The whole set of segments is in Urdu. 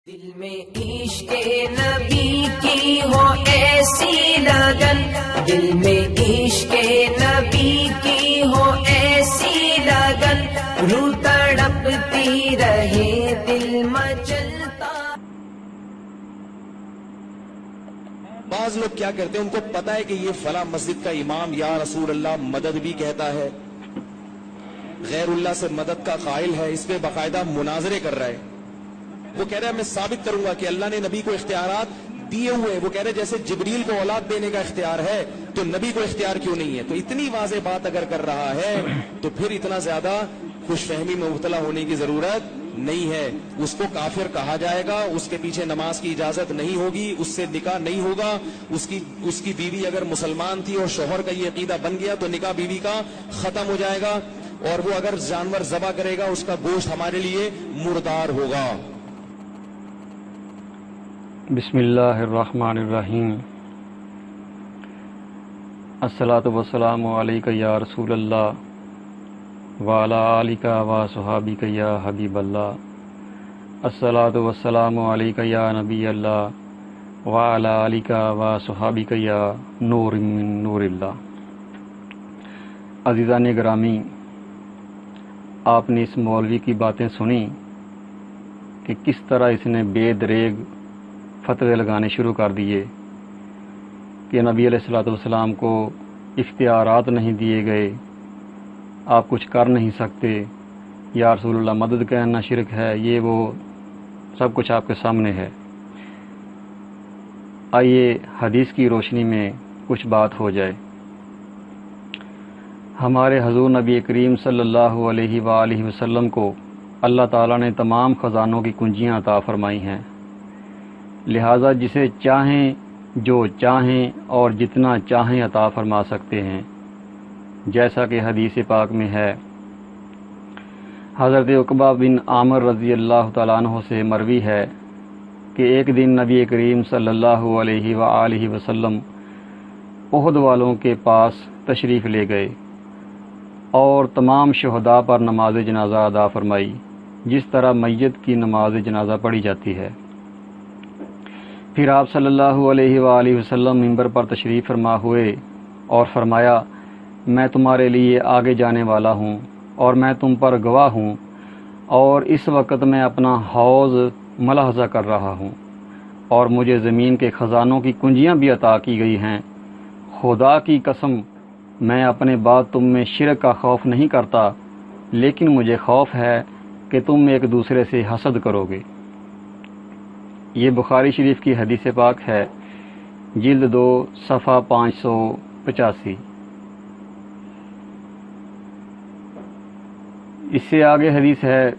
دل میں عشق نبی کی ہو ایسی لگن، دل میں عشق نبی کی ہو ایسی لگن، روح تڑپتی رہے دل مچلتا۔ بعض لوگ کیا کرتے ہیں، ان کو پتا ہے کہ یہ فلاں مسجد کا امام یا رسول اللہ مدد بھی کہتا ہے، غیر اللہ سے مدد کا قائل ہے، اس پہ باقاعدہ مناظرے کر رہا ہے۔ وہ کہہ رہا ہے میں ثابت کروں گا کہ اللہ نے نبی کو اختیارات دیے ہوئے، وہ کہہ رہے جیسے جبریل کو اولاد دینے کا اختیار ہے تو نبی کو اختیار کیوں نہیں ہے؟ تو اتنی واضح بات اگر کر رہا ہے تو پھر اتنا زیادہ خوش فہمی میں مبتلا ہونے کی ضرورت نہیں ہے۔ اس کو کافر کہا جائے گا، اس کے پیچھے نماز کی اجازت نہیں ہوگی، اس سے نکاح نہیں ہوگا۔ اس کی بیوی اگر مسلمان تھی اور شوہر کا یہ عقیدہ بن گیا تو نکاح بیوی کا ختم ہو جائے گا، اور وہ اگر جانور ذبح کرے گا اس کا گوشت ہمارے لیے مردار ہوگا۔ بسم اللہ الرحمن الرحیم۔ الصلاۃ والسلام علیک یا رسول اللہ وعلی آلک وصحابک یا حبیب اللہ۔ الصلاۃ والسلام علیک یا نبی اللہ وعلی آلک وصحابک یا نور من نور اللہ۔ عزیزان گرامی، آپ نے اس مولوی کی باتیں سنی کہ کس طرح اس نے بے دریغ فتوے لگانے شروع کر دیے کہ نبی علیہ الصلوۃ والسلام کو اختیارات نہیں دیے گئے، آپ کچھ کر نہیں سکتے، یا رسول اللہ مدد کہنا شرک ہے، یہ وہ سب کچھ آپ کے سامنے ہے۔ آئیے حدیث کی روشنی میں کچھ بات ہو جائے۔ ہمارے حضور نبی کریم صلی اللہ علیہ وآلہ وسلم کو اللہ تعالیٰ نے تمام خزانوں کی کنجیاں عطا فرمائی ہیں، لہٰذا جسے چاہیں جو چاہیں اور جتنا چاہیں عطا فرما سکتے ہیں، جیسا کہ حدیث پاک میں ہے۔ حضرت عقبہ بن عامر رضی اللہ تعالیٰ عنہ سے مروی ہے کہ ایک دن نبی کریم صلی اللہ علیہ وآلہ وسلم احد والوں کے پاس تشریف لے گئے اور تمام شہداء پر نماز جنازہ ادا فرمائی، جس طرح میت کی نماز جنازہ پڑھی جاتی ہے۔ پھر آپ صلی اللہ علیہ وآلہ وسلم منبر پر تشریف فرما ہوئے اور فرمایا، میں تمہارے لیے آگے جانے والا ہوں اور میں تم پر گواہ ہوں، اور اس وقت میں اپنا حوض ملاحظہ کر رہا ہوں، اور مجھے زمین کے خزانوں کی کنجیاں بھی عطا کی گئی ہیں۔ خدا کی قسم، میں اپنے بعد تم میں شرک کا خوف نہیں کرتا، لیکن مجھے خوف ہے کہ تم ایک دوسرے سے حسد کرو گے۔ یہ بخاری شریف کی حدیث پاک ہے، جلد 2 صفحہ 585۔ اس سے آگے حدیث ہے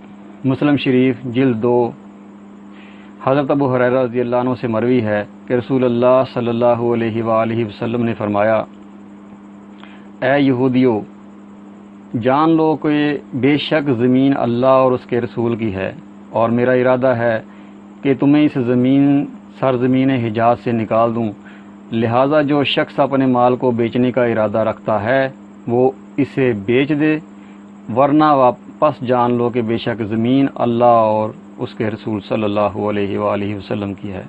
مسلم شریف جلد 2۔ حضرت ابو ہریرہ رضی اللہ عنہ سے مروی ہے کہ رسول اللہ صلی اللہ علیہ وآلہ وسلم نے فرمایا، اے یہودیو، جان لو کہ بے شک زمین اللہ اور اس کے رسول کی ہے، اور میرا ارادہ ہے کہ تمہیں اس سرزمین حجاز سے نکال دوں، لہٰذا جو شخص اپنے مال کو بیچنے کا ارادہ رکھتا ہے وہ اسے بیچ دے، ورنہ واپس جان لو کہ بے شک زمین اللہ اور اس کے رسول صلی اللہ علیہ وآلہ وسلم کی ہے۔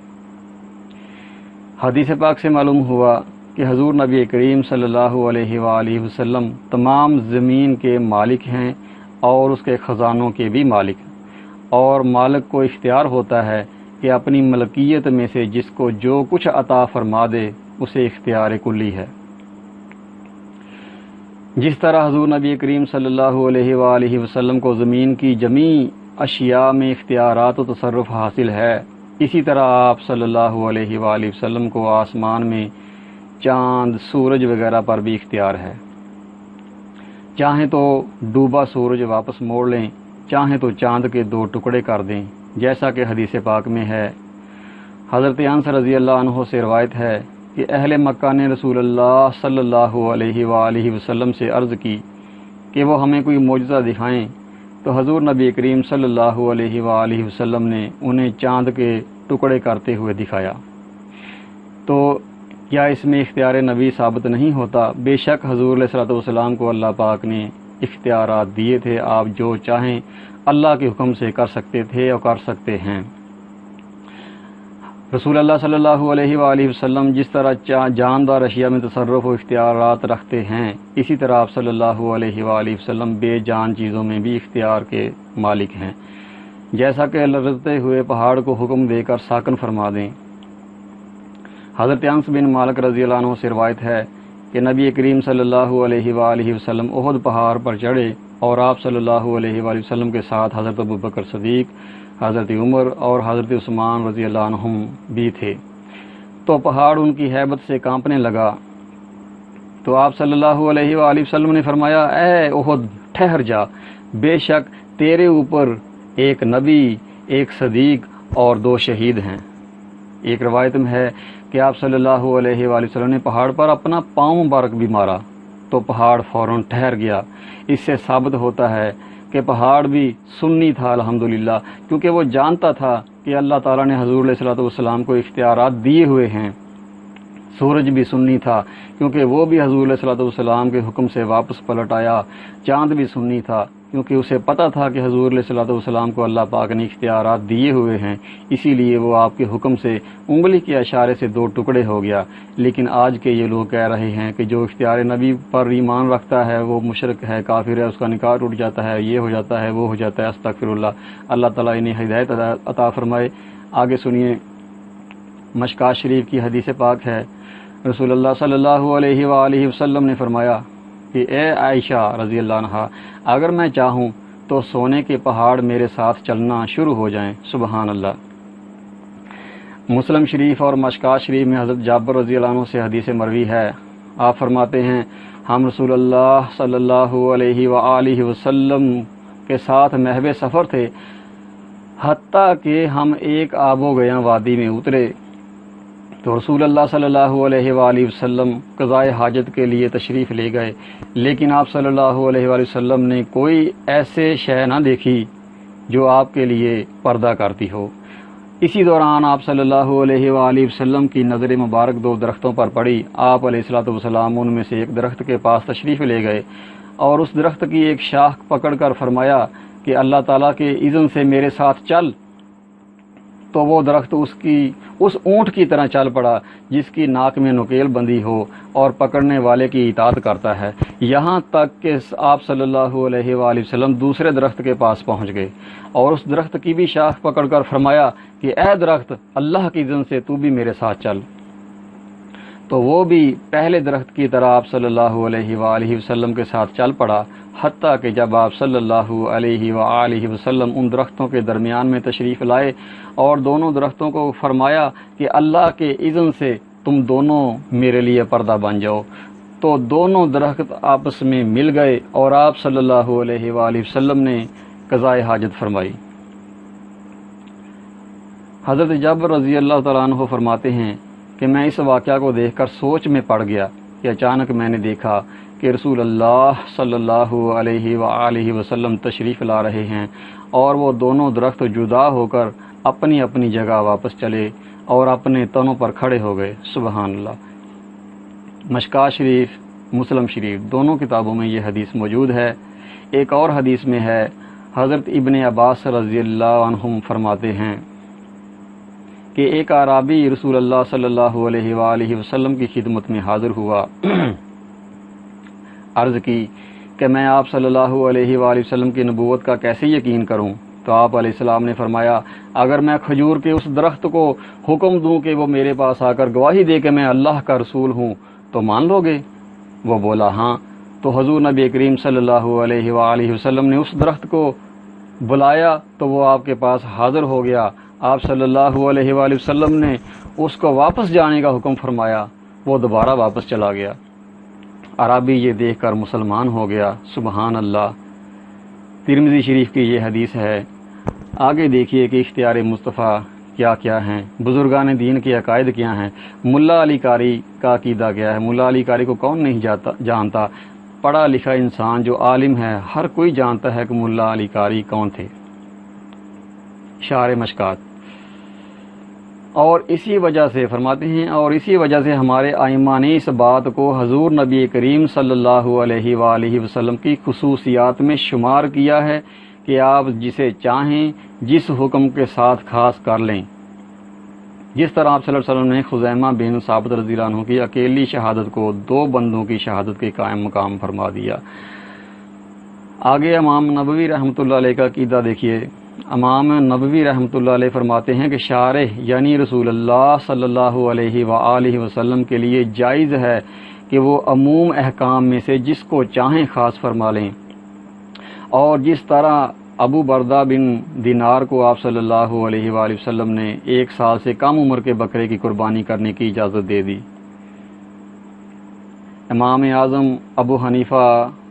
حدیث پاک سے معلوم ہوا کہ حضور نبی کریم صلی اللہ علیہ وآلہ وسلم تمام زمین کے مالک ہیں اور اس کے خزانوں کے بھی مالک ہیں، اور مالک کو اختیار ہوتا ہے کہ اپنی ملکیت میں سے جس کو جو کچھ عطا فرما دے اسے اختیار کلی ہے۔ جس طرح حضور نبی کریم صلی اللہ علیہ وآلہ وسلم کو زمین کی جمیع اشیاء میں اختیارات و تصرف حاصل ہے، اسی طرح آپ صلی اللہ علیہ وآلہ وسلم کو آسمان میں چاند، سورج وغیرہ پر بھی اختیار ہے۔ چاہیں تو ڈوبا سورج واپس موڑ لیں، چاہیں تو چاند کے 2 ٹکڑے کر دیں، جیسا کہ حدیث پاک میں ہے۔ حضرت انس رضی اللہ عنہ سے روایت ہے کہ اہل مکہ نے رسول اللہ صلی اللہ علیہ وآلہ وسلم سے عرض کی کہ وہ ہمیں کوئی معجزہ دکھائیں، تو حضور نبی کریم صلی اللہ علیہ وآلہ وسلم نے انہیں چاند کے ٹکڑے کرتے ہوئے دکھایا۔ تو کیا اس میں اختیار نبی ثابت نہیں ہوتا؟ بے شک حضور علیہ الصلوۃ والسلام کو اللہ پاک نے اختیارات دیے تھے، آپ جو چاہیں اللہ کے حکم سے کر سکتے تھے اور کر سکتے ہیں۔ رسول اللہ صلی اللہ علیہ وآلہ وسلم جس طرح جاندار اشیاء میں تصرف و اختیارات رکھتے ہیں، اسی طرح آپ صلی اللہ علیہ وآلہ وسلم بے جان چیزوں میں بھی اختیار کے مالک ہیں، جیسا کہ لرزتے ہوئے پہاڑ کو حکم دے کر ساکن فرما دیں۔ حضرت انس بن مالک رضی اللہ عنہ سے روایت ہے کہ نبی کریم صلی اللہ علیہ وآلہ وسلم احد پہاڑ پر چڑھے اور آپ صلی اللہ علیہ وآلہ وسلم کے ساتھ حضرت ابوبکر صدیق، حضرت عمر اور حضرت عثمان رضی اللہ عنہم بھی تھے، تو پہاڑ ان کی ہیبت سے کانپنے لگا، تو آپ صلی اللہ علیہ وآلہ وسلم نے فرمایا، اے احد ٹھہر جا، بے شک تیرے اوپر ایک نبی، ایک صدیق اور 2 شہید ہیں۔ ایک روایت میں ہے کہ آپ صلی اللہ علیہ وآلہ وسلم نے پہاڑ پر اپنا پاؤں مبارک بھی مارا تو پہاڑ فوراً ٹھہر گیا۔ اس سے ثابت ہوتا ہے کہ پہاڑ بھی سنی تھا الحمدللہ، کیونکہ وہ جانتا تھا کہ اللہ تعالیٰ نے حضور علیہ الصلوۃ والسلام کو اختیارات دیے ہوئے ہیں۔ سورج بھی سنی تھا کیونکہ وہ بھی حضور علیہ الصلوۃ والسلام کے حکم سے واپس پلٹ آیا۔ چاند بھی سنی تھا کیونکہ اسے پتہ تھا کہ حضور علیہ الصلوۃ والسلام کو اللہ پاک نے اختیارات دیے ہوئے ہیں، اسی لیے وہ آپ کے حکم سے انگلی کے اشارے سے 2 ٹکڑے ہو گیا۔ لیکن آج کے یہ لوگ کہہ رہے ہیں کہ جو اختیار نبی پر ایمان رکھتا ہے وہ مشرک ہے، کافر ہے، اس کا نکاح ٹوٹ جاتا ہے، یہ ہو جاتا ہے، وہ ہو جاتا ہے، استغفر اللہ۔ اللہ تعالیٰ انہیں ہدایت عطا فرمائے۔ آگے سنیے، مشکات شریف کی حدیث پاک ہے، رسول اللہ صلی اللہ علیہ وآلہ وسلم نے فرمایا کہ اے عائشہ رضی اللہ عنہا، اگر میں چاہوں تو سونے کے پہاڑ میرے ساتھ چلنا شروع ہو جائیں۔ سبحان اللہ۔ مسلم شریف اور مشکات شریف میں حضرت جابر رضی اللہ عنہ سے حدیث مروی ہے، آپ فرماتے ہیں، ہم رسول اللہ صلی اللہ علیہ وآلہ وسلم کے ساتھ محو سفر تھے، حتیٰ کہ ہم ایک آب و گیاں وادی میں اترے تو رسول اللہ صلی اللہ علیہ وآلہ وسلم قضائے حاجت کے لیے تشریف لے گئے، لیکن آپ صلی اللہ علیہ وآلہ وسلم نے کوئی ایسے شے نہ دیکھی جو آپ کے لیے پردہ کرتی ہو۔ اسی دوران آپ صلی اللہ علیہ وآلہ وسلم کی نظر مبارک 2 درختوں پر پڑی۔ آپ علیہ الصلوۃ والسلام ان میں سے ایک درخت کے پاس تشریف لے گئے اور اس درخت کی ایک شاخ پکڑ کر فرمایا کہ اللہ تعالیٰ کے اذن سے میرے ساتھ چل، تو وہ درخت اس اونٹ کی طرح چل پڑا جس کی ناک میں نکیل بندھی ہو اور پکڑنے والے کی اطاعت کرتا ہے، یہاں تک کہ آپ صلی اللہ علیہ وآلہ وسلم دوسرے درخت کے پاس پہنچ گئے اور اس درخت کی بھی شاخ پکڑ کر فرمایا کہ اے درخت، اللہ کی اذن سے تو بھی میرے ساتھ چل، تو وہ بھی پہلے درخت کی طرح آپ صلی اللہ علیہ وآلہ وسلم کے ساتھ چل پڑا، حتیٰ کہ جب آپ صلی اللہ علیہ وآلہ وسلم ان درختوں کے درمیان میں تشریف لائے اور دونوں درختوں کو فرمایا کہ اللہ کے اذن سے تم دونوں میرے لیے پردہ بن جاؤ، تو دونوں درخت آپس میں مل گئے اور آپ صلی اللہ علیہ وآلہ وسلم نے قضائے حاجت فرمائی۔ حضرت جابر رضی اللہ تعالیٰ عنہ فرماتے ہیں کہ میں اس واقعہ کو دیکھ کر سوچ میں پڑ گیا کہ اچانک میں نے دیکھا کہ رسول اللہ صلی اللہ علیہ وآلہ وسلم تشریف لا رہے ہیں اور وہ دونوں درخت جدا ہو کر اپنی اپنی جگہ واپس چلے اور اپنے تنوں پر کھڑے ہو گئے۔ سبحان اللہ۔ مشکات شریف، مسلم شریف دونوں کتابوں میں یہ حدیث موجود ہے۔ ایک اور حدیث میں ہے، حضرت ابن عباس رضی اللہ عنہم فرماتے ہیں کہ ایک اعرابی رسول اللہ صلی اللہ علیہ وآلہ وسلم کی خدمت میں حاضر ہوا، عرض کی کہ میں آپ صلی اللہ علیہ وآلہ وسلم کی نبوت کا کیسے یقین کروں؟ تو آپ علیہ السلام نے فرمایا، اگر میں کھجور کے اس درخت کو حکم دوں کہ وہ میرے پاس آ کر گواہی دے کہ میں اللہ کا رسول ہوں تو مان لو گے؟ وہ بولا ہاں۔ تو حضور نبی کریم صلی اللہ علیہ وآلہ وسلم نے اس درخت کو بلایا تو وہ آپ کے پاس حاضر ہو گیا۔ آپ صلی اللہ علیہ وآلہ وسلم نے اس کو واپس جانے کا حکم فرمایا، وہ دوبارہ واپس چلا گیا۔ عربی یہ دیکھ کر مسلمان ہو گیا۔ سبحان اللہ۔ ترمذی شریف کی یہ حدیث ہے۔ آگے دیکھیے کہ اختیار مصطفیٰ کیا کیا ہیں، بزرگان دین کے عقائد کیا ہیں، ملا علی قاری کا عقیدہ کیا ہے۔ ملا علی قاری کو کون نہیں جانتا؟ پڑھا لکھا انسان جو عالم ہے ہر کوئی جانتا ہے کہ ملا علی قاری کون تھے۔ شارح مشکات۔ اور اسی وجہ سے فرماتے ہیں، اور اسی وجہ سے ہمارے ائمہ نے اس بات کو حضور نبی کریم صلی اللہ علیہ وآلہ وسلم کی خصوصیات میں شمار کیا ہے کہ آپ جسے چاہیں جس حکم کے ساتھ خاص کر لیں۔ جس طرح آپ صلی اللہ علیہ وسلم نے خزیمہ بن ثابت رضی اللہ عنہ کی اکیلی شہادت کو 2 بندوں کی شہادت کے قائم مقام فرما دیا۔ آگے امام نبوی رحمۃ اللہ علیہ کا عقیدہ دیکھیے۔ امام نبوی رحمۃ اللہ علیہ فرماتے ہیں کہ شارح یعنی رسول اللہ صلی اللہ علیہ وآلہ وسلم کے لیے جائز ہے کہ وہ عموم احکام میں سے جس کو چاہیں خاص فرما لیں، اور جس طرح ابو بردہ بن دینار کو آپ صلی اللہ علیہ وآلہ وسلم نے 1 سال سے کم عمر کے بکرے کی قربانی کرنے کی اجازت دے دی۔ امام اعظم ابو حنیفہ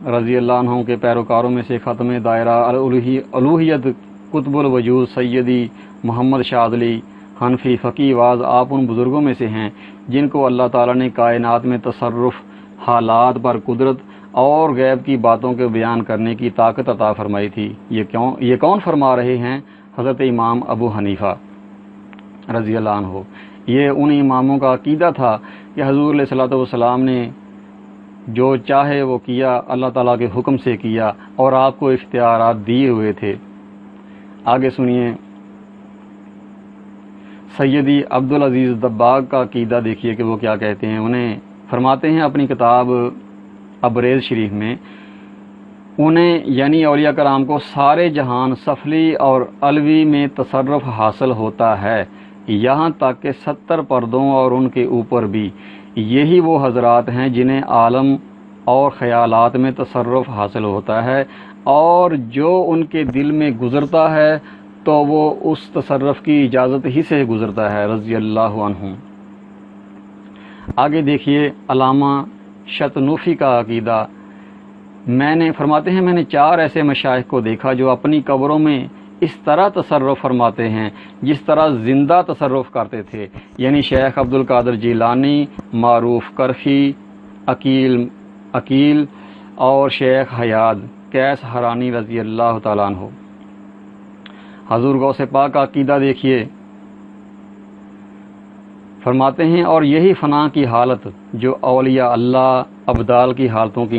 رضی اللہ عنہ کے پیروکاروں میں سے ختم دائرہ الوہیت قطب الوجود سیدی محمد شاذلی حنفی فقی واز آپ ان بزرگوں میں سے ہیں جن کو اللہ تعالیٰ نے کائنات میں تصرف، حالات پر قدرت اور غیب کی باتوں کے بیان کرنے کی طاقت عطا فرمائی تھی۔ یہ کون فرما رہے ہیں؟ حضرت امام ابو حنیفہ رضی اللہ عنہ۔ یہ ان اماموں کا عقیدہ تھا کہ حضور علیہ الصلوۃ والسلام نے جو چاہے وہ کیا، اللہ تعالیٰ کے حکم سے کیا، اور آپ کو اختیارات دیے ہوئے تھے۔ آگے سنیے سیدی عبدالعزیز دباغ کا عقیدہ دیکھیے کہ وہ کیا کہتے ہیں۔ انہیں فرماتے ہیں اپنی کتاب ابریز شریف میں، انہیں یعنی اولیاء کرام کو سارے جہان سفلی اور علوی میں تصرف حاصل ہوتا ہے، یہاں تک کہ 70 پردوں اور ان کے اوپر بھی۔ یہی وہ حضرات ہیں جنہیں عالم اور خیالات میں تصرف حاصل ہوتا ہے، اور جو ان کے دل میں گزرتا ہے تو وہ اس تصرف کی اجازت ہی سے گزرتا ہے، رضی اللہ عنہ۔ آگے دیکھیے علامہ شتنوفی کا عقیدہ۔ فرماتے ہیں میں نے 4 ایسے مشائخ کو دیکھا جو اپنی قبروں میں اس طرح تصرف فرماتے ہیں جس طرح زندہ تصرف کرتے تھے، یعنی شیخ عبد القادر جیلانی، معروف کرخی، عقیل اور شیخ حیاد کیس حرانی رضی اللہ تعالیٰ عنہ۔ حضور غوث پاک کا عقیدہ دیکھیے۔ فرماتے ہیں اور یہی فنا کی حالت جو اولیاء اللہ ابدال کی حالتوں کی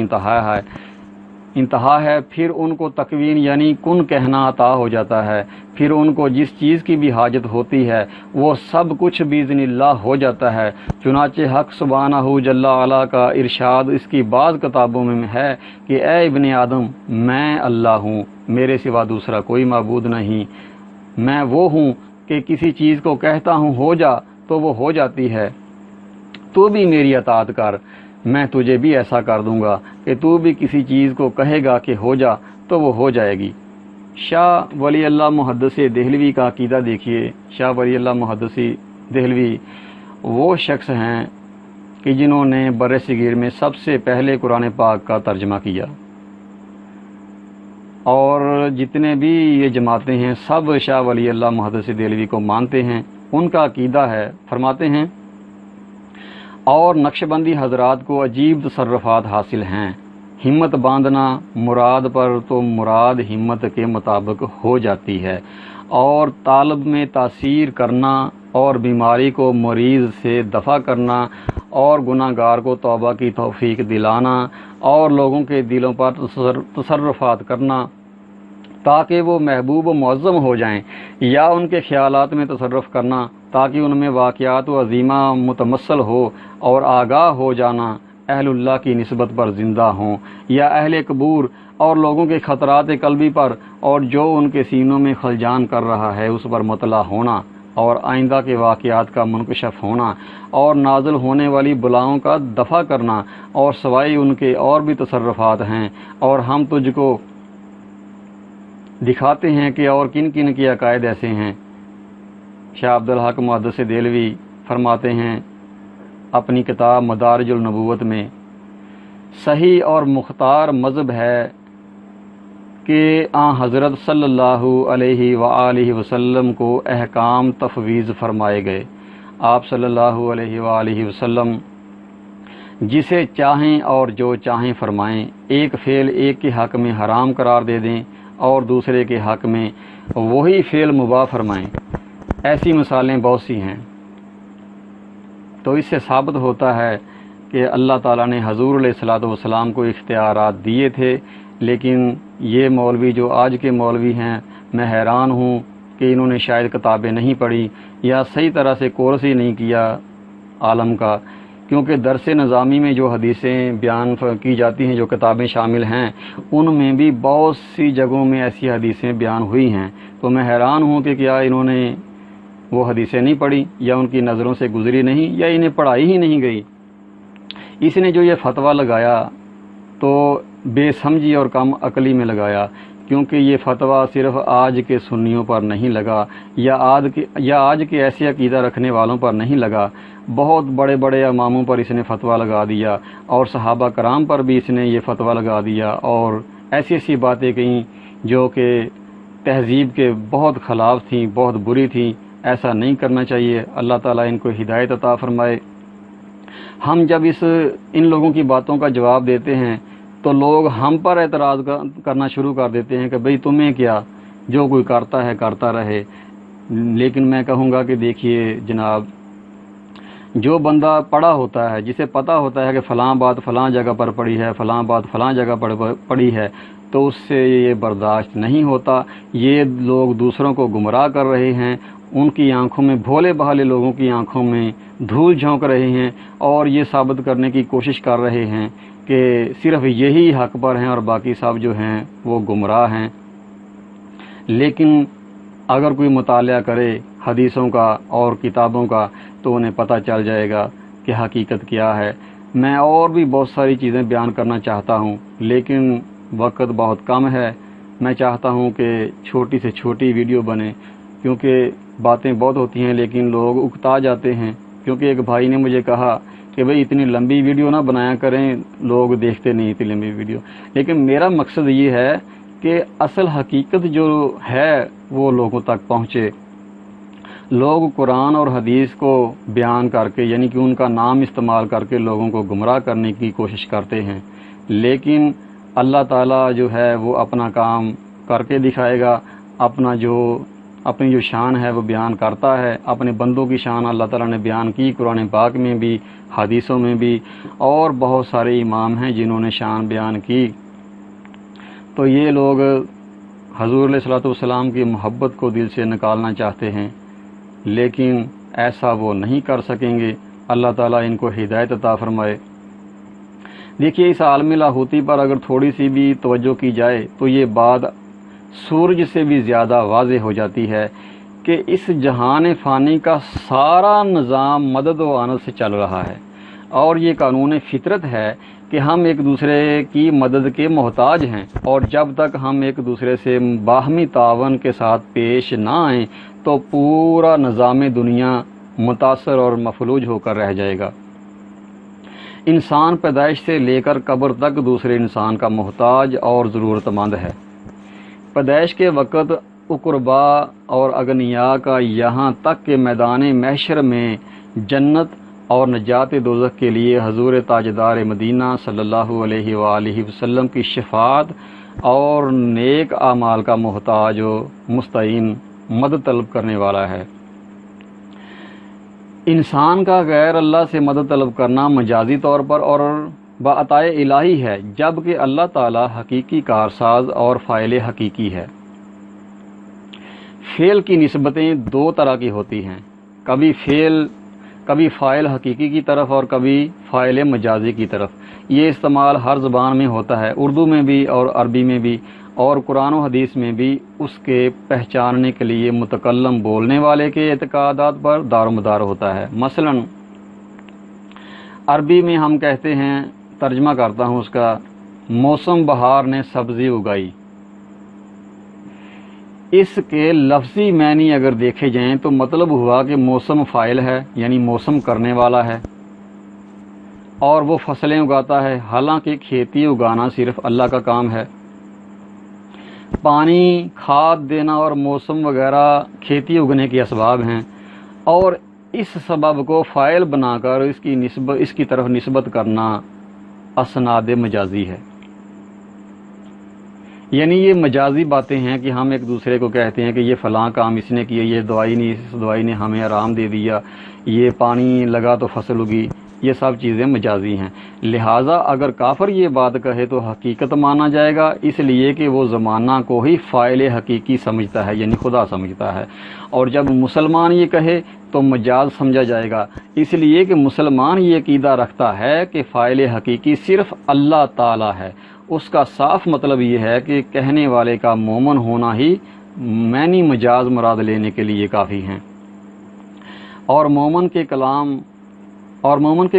انتہا ہے، پھر ان کو تکوین یعنی کن کہنا عطا ہو جاتا ہے، پھر ان کو جس چیز کی بھی حاجت ہوتی ہے وہ سب کچھ باذن اللہ ہو جاتا ہے۔ چنانچہ حق سبحانہ جل وعلا کا ارشاد اس کی بعض کتابوں میں ہے کہ اے ابن آدم میں اللہ ہوں، میرے سوا دوسرا کوئی معبود نہیں، میں وہ ہوں کہ کسی چیز کو کہتا ہوں ہو جا تو وہ ہو جاتی ہے، تو بھی میری اطاعت کر، میں تجھے بھی ایسا کر دوں گا کہ تو بھی کسی چیز کو کہے گا کہ ہو جا تو وہ ہو جائے گی۔ شاہ ولی اللہ محدث دہلوی کا عقیدہ دیکھیے۔ شاہ ولی اللہ محدث دہلوی وہ شخص ہیں کہ جنہوں نے بر صغیر میں سب سے پہلے قرآن پاک کا ترجمہ کیا، اور جتنے بھی یہ جماعتیں ہیں سب شاہ ولی اللہ محدث دہلوی کو مانتے ہیں۔ ان کا عقیدہ ہے، فرماتے ہیں اور نقشبندی حضرات کو عجیب تصرفات حاصل ہیں، ہمت باندھنا مراد پر تو مراد ہمت کے مطابق ہو جاتی ہے، اور طالب میں تاثیر کرنا اور بیماری کو مریض سے دفع کرنا اور گناہ گار کو توبہ کی توفیق دلانا اور لوگوں کے دلوں پر تصرفات کرنا تاکہ وہ محبوب و معظم ہو جائیں، یا ان کے خیالات میں تصرف کرنا تاکہ ان میں واقعات و عظیمہ متمثل ہو اور آگاہ ہو جانا اہل اللہ کی نسبت پر زندہ ہوں، یا اہل قبور اور لوگوں کے خطرات قلبی پر اور جو ان کے سینوں میں خلجان کر رہا ہے اس پر مطلع ہونا، اور آئندہ کے واقعات کا منکشف ہونا، اور نازل ہونے والی بلاؤں کا دفع کرنا، اور سوائے ان کے اور بھی تصرفات ہیں، اور ہم تجھ کو دکھاتے ہیں کہ اور کن کن کے عقائد ایسے ہیں۔ شاہ عبدالحق محدث دہلوی فرماتے ہیں اپنی کتاب مدارج النبوت میں، صحیح اور مختار مذہب ہے کہ حضرت صلی اللہ علیہ وآلہ وسلم کو احکام تفویض فرمائے گئے۔ آپ صلی اللہ علیہ وآلہ وسلم جسے چاہیں اور جو چاہیں فرمائیں، ایک فعل ایک کے حق میں حرام قرار دے دیں اور دوسرے کے حق میں وہی فعل مباح فرمائیں۔ ایسی مثالیں بہت سی ہیں۔ تو اس سے ثابت ہوتا ہے کہ اللہ تعالیٰ نے حضور علیہ الصلوۃ والسلام کو اختیارات دیے تھے، لیکن یہ مولوی جو آج کے مولوی ہیں، میں حیران ہوں کہ انہوں نے شاید کتابیں نہیں پڑھی یا صحیح طرح سے کورس ہی نہیں کیا عالم کا، کیونکہ درس نظامی میں جو حدیثیں بیان کی جاتی ہیں، جو کتابیں شامل ہیں، ان میں بھی بہت سی جگہوں میں ایسی حدیثیں بیان ہوئی ہیں۔ تو میں حیران ہوں کہ کیا انہوں نے وہ حدیثیں نہیں پڑھی، یا ان کی نظروں سے گزری نہیں، یا انہیں پڑھائی ہی نہیں گئی۔ اس نے جو یہ فتویٰ لگایا تو بے سمجھی اور کم عقلی میں لگایا، کیونکہ یہ فتویٰ صرف آج کے سنیوں پر نہیں لگا، یا آج کے ایسے عقیدہ رکھنے والوں پر نہیں لگا، بہت بڑے بڑے اماموں پر اس نے فتویٰ لگا دیا، اور صحابہ کرام پر بھی اس نے یہ فتویٰ لگا دیا، اور ایسی ایسی باتیں کہیں جو کہ تہذیب کے بہت خلاف تھیں، بہت بری تھیں۔ ایسا نہیں کرنا چاہیے۔ اللہ تعالیٰ ان کو ہدایت عطا فرمائے۔ ہم جب ان لوگوں کی باتوں کا جواب دیتے ہیں تو لوگ ہم پر اعتراض کرنا شروع کر دیتے ہیں کہ بھئی تمہیں کیا، جو کوئی کرتا ہے کرتا رہے۔ لیکن میں کہوں گا کہ دیکھیے جناب، جو بندہ پڑھا ہوتا ہے، جسے پتہ ہوتا ہے کہ فلاں بات فلاں جگہ پر پڑھی ہے، فلاں بات فلاں جگہ پر پڑھی ہے، تو اس سے یہ برداشت نہیں ہوتا۔ یہ لوگ دوسروں کو گمراہ کر رہے ہیں، ان کی آنکھوں میں، بھولے بھالے لوگوں کی آنکھوں میں دھول جھونک رہے ہیں، اور یہ ثابت کرنے کی کوشش کر رہے ہیں کہ صرف یہی حق پر ہیں اور باقی سب جو ہیں وہ گمراہ ہیں۔ لیکن اگر کوئی مطالعہ کرے حدیثوں کا اور کتابوں کا تو انہیں پتہ چل جائے گا کہ حقیقت کیا ہے۔ میں اور بھی بہت ساری چیزیں بیان کرنا چاہتا ہوں، لیکن وقت بہت کم ہے۔ میں چاہتا ہوں کہ چھوٹی سے چھوٹی ویڈیو بنے، کیونکہ باتیں بہت ہوتی ہیں لیکن لوگ اکتا جاتے ہیں۔ کیونکہ ایک بھائی نے مجھے کہا کہ بھئی اتنی لمبی ویڈیو نہ بنایا کریں، لوگ دیکھتے نہیں اتنی لمبی ویڈیو۔ لیکن میرا مقصد یہ ہے کہ اصل حقیقت جو ہے وہ لوگوں تک پہنچے۔ لوگ قرآن اور حدیث کو بیان کر کے، یعنی کہ ان کا نام استعمال کر کے لوگوں کو گمراہ کرنے کی کوشش کرتے ہیں، لیکن اللہ تعالیٰ جو ہے وہ اپنا کام کر کے دکھائے گا۔ اپنی جو شان ہے وہ بیان کرتا ہے۔ اپنے بندوں کی شان اللہ تعالیٰ نے بیان کی، قرآن پاک میں بھی، حدیثوں میں بھی، اور بہت سارے امام ہیں جنہوں نے شان بیان کی۔ تو یہ لوگ حضور علیہ الصلوۃ والسلام کی محبت کو دل سے نکالنا چاہتے ہیں، لیکن ایسا وہ نہیں کر سکیں گے۔ اللہ تعالیٰ ان کو ہدایت عطا فرمائے۔ دیکھیے، اس عالم لاہوتی پر اگر تھوڑی سی بھی توجہ کی جائے تو یہ بات سورج سے بھی زیادہ واضح ہو جاتی ہے کہ اس جہان فانی کا سارا نظام مدد و آنت سے چل رہا ہے، اور یہ قانون فطرت ہے کہ ہم ایک دوسرے کی مدد کے محتاج ہیں، اور جب تک ہم ایک دوسرے سے باہمی تعاون کے ساتھ پیش نہ آئیں تو پورا نظام دنیا متاثر اور مفلوج ہو کر رہ جائے گا۔ انسان پیدائش سے لے کر قبر تک دوسرے انسان کا محتاج اور ضرورت مند ہے۔ پیدائش کے وقت اقربا اور اغنیاء کا، یہاں تک کہ میدان محشر میں جنت اور نجات دوزخ کے لیے حضور تاجدار مدینہ صلی اللہ علیہ وآلہ وسلم کی شفاعت اور نیک اعمال کا محتاج و مستعین، مدد طلب کرنے والا ہے۔ انسان کا غیر اللہ سے مدد طلب کرنا مجازی طور پر اور بعطائے الہی ہے، جبکہ اللہ تعالی حقیقی کارساز اور فاعل حقیقی ہے۔ فعل کی نسبتیں دو طرح کی ہوتی ہیں، کبھی فاعل حقیقی کی طرف اور کبھی فاعل مجازی کی طرف۔ یہ استعمال ہر زبان میں ہوتا ہے، اردو میں بھی اور عربی میں بھی، اور قرآن و حدیث میں بھی اس کے پہچاننے کے لیے متکلم بولنے والے کے اعتقادات پر دار و مدار ہوتا ہے۔ مثلا عربی میں ہم کہتے ہیں، ترجمہ کرتا ہوں اس کا، موسم بہار نے سبزی اگائی۔ اس کے لفظی معنی اگر دیکھے جائیں تو مطلب ہوا کہ موسم فاعل ہے، یعنی موسم کرنے والا ہے، اور وہ فصلیں اگاتا ہے، حالانکہ کھیتی اگانا صرف اللہ کا کام ہے۔ پانی، کھاد دینا اور موسم وغیرہ کھیتی اگنے کے اسباب ہیں، اور اس سبب کو فاعل بنا کر اس کی طرف نسبت کرنا اسناد مجازی ہے۔ یعنی یہ مجازی باتیں ہیں کہ ہم ایک دوسرے کو کہتے ہیں کہ یہ فلاں کام اس نے کیا، یہ دوائی نے ہمیں آرام دے دیا، یہ پانی لگا تو فصل اگی، یہ سب چیزیں مجازی ہیں. لہٰذا اگر کافر یہ بات کہے تو حقیقت مانا جائے گا، اس لیے کہ وہ زمانہ کو ہی فاعل حقیقی سمجھتا ہے، یعنی خدا سمجھتا ہے. اور جب مسلمان یہ کہے تو مجاز سمجھا جائے گا، اس لیے کہ مسلمان یہ عقیدہ رکھتا ہے کہ فاعل حقیقی صرف اللہ تعالی ہے. اس کا صاف مطلب یہ ہے کہ کہنے والے کا مومن ہونا ہی معنی مجاز مراد لینے کے لیے کافی ہیں. اور مومن کے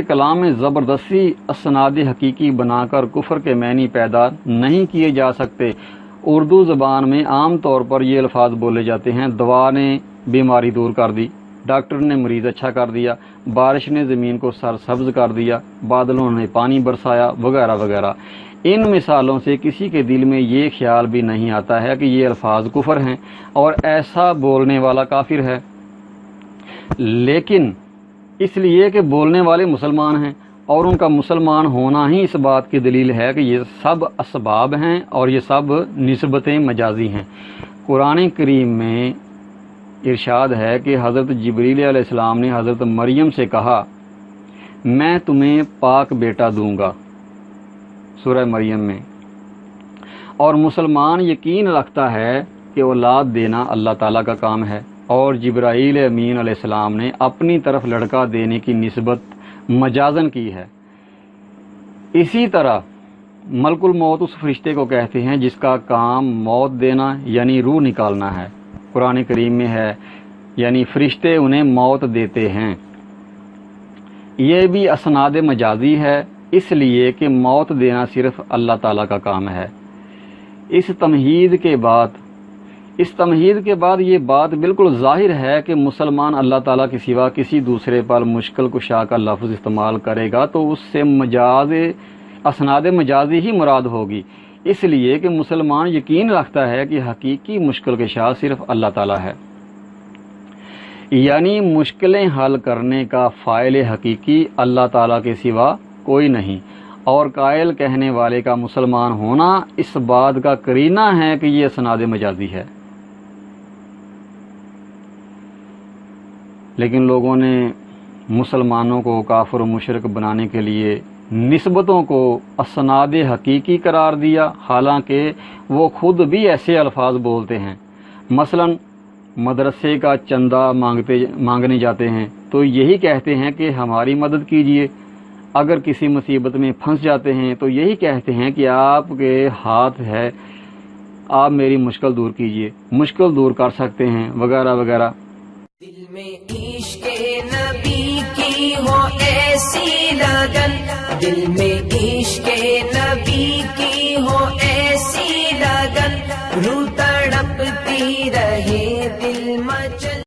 کلام میں زبردستی اسناد حقیقی بنا کر کفر کے معنی پیدا نہیں کیے جا سکتے. اردو زبان میں عام طور پر یہ الفاظ بولے جاتے ہیں: دوا نے بیماری دور کر دی، ڈاکٹر نے مریض اچھا کر دیا، بارش نے زمین کو سرسبز کر دیا، بادلوں نے پانی برسایا، وغیرہ وغیرہ. ان مثالوں سے کسی کے دل میں یہ خیال بھی نہیں آتا ہے کہ یہ الفاظ کفر ہیں اور ایسا بولنے والا کافر ہے. لیکن اس لیے کہ بولنے والے مسلمان ہیں اور ان کا مسلمان ہونا ہی اس بات کی دلیل ہے کہ یہ سب اسباب ہیں اور یہ سب نسبتیں مجازی ہیں. قرآن کریم میں ارشاد ہے کہ حضرت جبریل علیہ السلام نے حضرت مریم سے کہا، میں تمہیں پاک بیٹا دوں گا، سورہ مریم میں. اور مسلمان یقین رکھتا ہے کہ اولاد دینا اللہ تعالیٰ کا کام ہے، اور جبرائیل امین علیہ السلام نے اپنی طرف لڑکا دینے کی نسبت مجازن کی ہے. اسی طرح ملک الموت اس فرشتے کو کہتے ہیں جس کا کام موت دینا یعنی روح نکالنا ہے. قرآن کریم میں ہے، یعنی فرشتے انہیں موت دیتے ہیں. یہ بھی اسناد مجازی ہے، اس لیے کہ موت دینا صرف اللہ تعالیٰ کا کام ہے. اس تمہید کے بعد یہ بات بالکل ظاہر ہے کہ مسلمان اللہ تعالیٰ کے سوا کسی دوسرے پر مشکل کشا کا لفظ استعمال کرے گا تو اس سے اسناد مجازی ہی مراد ہوگی، اس لیے کہ مسلمان یقین رکھتا ہے کہ حقیقی مشکل کشا صرف اللہ تعالیٰ ہے. یعنی مشکلیں حل کرنے کا فاعل حقیقی اللہ تعالیٰ کے سوا کوئی نہیں، اور قائل کہنے والے کا مسلمان ہونا اس بات کا قرینہ ہے کہ یہ اسناد مجازی ہے. لیکن لوگوں نے مسلمانوں کو کافر و مشرک بنانے کے لیے نسبتوں کو اسناد حقیقی قرار دیا، حالانکہ وہ خود بھی ایسے الفاظ بولتے ہیں. مثلا مدرسے کا چندہ مانگنے جاتے ہیں تو یہی کہتے ہیں کہ ہماری مدد کیجیے. اگر کسی مصیبت میں پھنس جاتے ہیں تو یہی کہتے ہیں کہ آپ کے ہاتھ ہے، آپ میری مشکل دور کیجیے، مشکل دور کر سکتے ہیں، وغیرہ وغیرہ. دل میں عشق نبی کی ہو ایسی لگن، دل میں عشق نبی کی ہو ایسی لگن، روح تڑپتی رہے